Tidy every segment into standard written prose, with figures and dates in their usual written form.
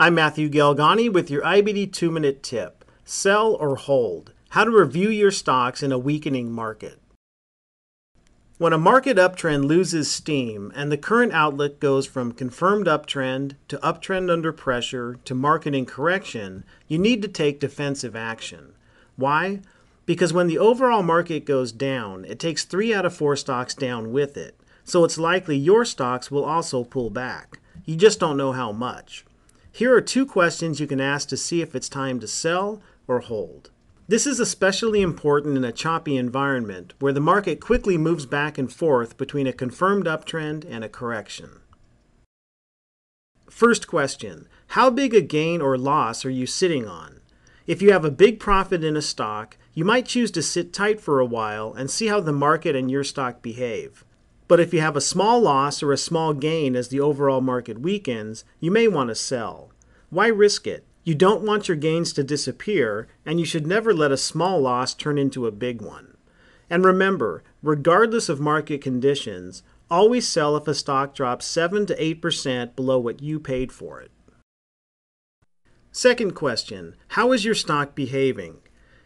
I'm Matthew Galgani with your IBD 2-minute tip. Sell or hold. How to review your stocks in a weakening market. When a market uptrend loses steam and the current outlook goes from confirmed uptrend to uptrend under pressure to market in correction, you need to take defensive action. Why? Because when the overall market goes down, it takes 3 out of 4 stocks down with it. So it's likely your stocks will also pull back. You just don't know how much. Here are 2 questions you can ask to see if it's time to sell or hold. This is especially important in a choppy environment where the market quickly moves back and forth between a confirmed uptrend and a correction. First question, how big a gain or loss are you sitting on? If you have a big profit in a stock, you might choose to sit tight for a while and see how the market and your stock behave. But if you have a small loss or a small gain as the overall market weakens, you may want to sell. Why risk it? You don't want your gains to disappear, and you should never let a small loss turn into a big one. And remember, regardless of market conditions, always sell if a stock drops 7 to 8% below what you paid for it. Second question, how is your stock behaving?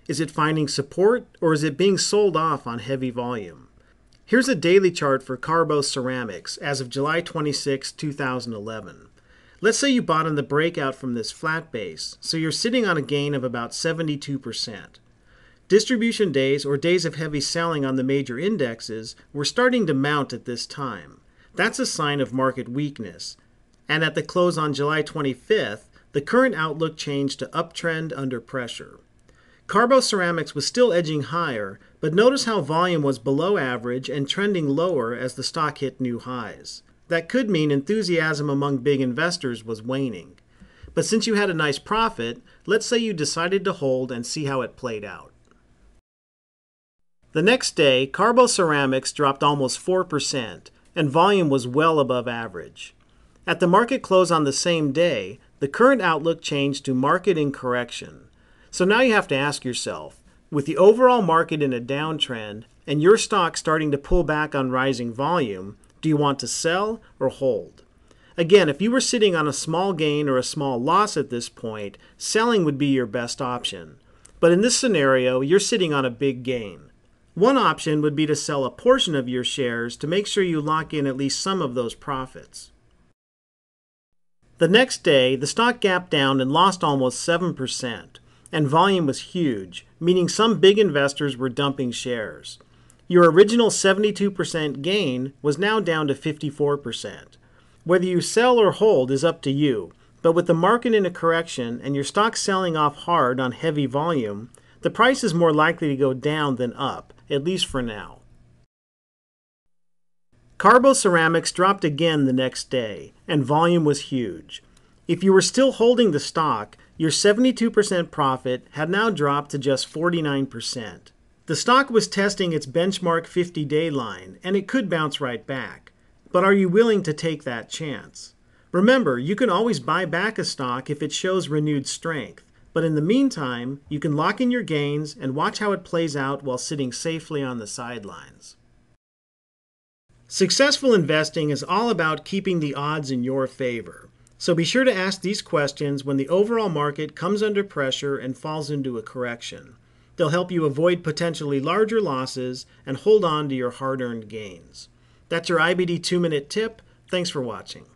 Is it finding support, or is it being sold off on heavy volume? Here's a daily chart for Carbo Ceramics as of July 26, 2011. Let's say you bought on the breakout from this flat base, so you're sitting on a gain of about 72%. Distribution days, or days of heavy selling on the major indexes, were starting to mount at this time. That's a sign of market weakness. And at the close on July 25th, the current outlook changed to uptrend under pressure. Carbo Ceramics was still edging higher, but notice how volume was below average and trending lower as the stock hit new highs. That could mean enthusiasm among big investors was waning. But since you had a nice profit, let's say you decided to hold and see how it played out. The next day, Carbo Ceramics dropped almost 4%, and volume was well above average. At the market close on the same day, the current outlook changed to market in correction. So now you have to ask yourself, with the overall market in a downtrend and your stock starting to pull back on rising volume, do you want to sell or hold? Again, if you were sitting on a small gain or a small loss at this point, selling would be your best option. But in this scenario, you're sitting on a big gain. One option would be to sell a portion of your shares to make sure you lock in at least some of those profits. The next day, the stock gapped down and lost almost 7%. And volume was huge, meaning some big investors were dumping shares. Your original 72% gain was now down to 54%. Whether you sell or hold is up to you, but with the market in a correction and your stock selling off hard on heavy volume, the price is more likely to go down than up, at least for now. Carbo Ceramics dropped again the next day, and volume was huge. If you were still holding the stock, your 72% profit had now dropped to just 49%. The stock was testing its benchmark 50-day line, and it could bounce right back. But are you willing to take that chance? Remember, you can always buy back a stock if it shows renewed strength. But in the meantime, you can lock in your gains and watch how it plays out while sitting safely on the sidelines. Successful investing is all about keeping the odds in your favor. So be sure to ask these questions when the overall market comes under pressure and falls into a correction. They'll help you avoid potentially larger losses and hold on to your hard-earned gains. That's your IBD 2-minute tip. Thanks for watching.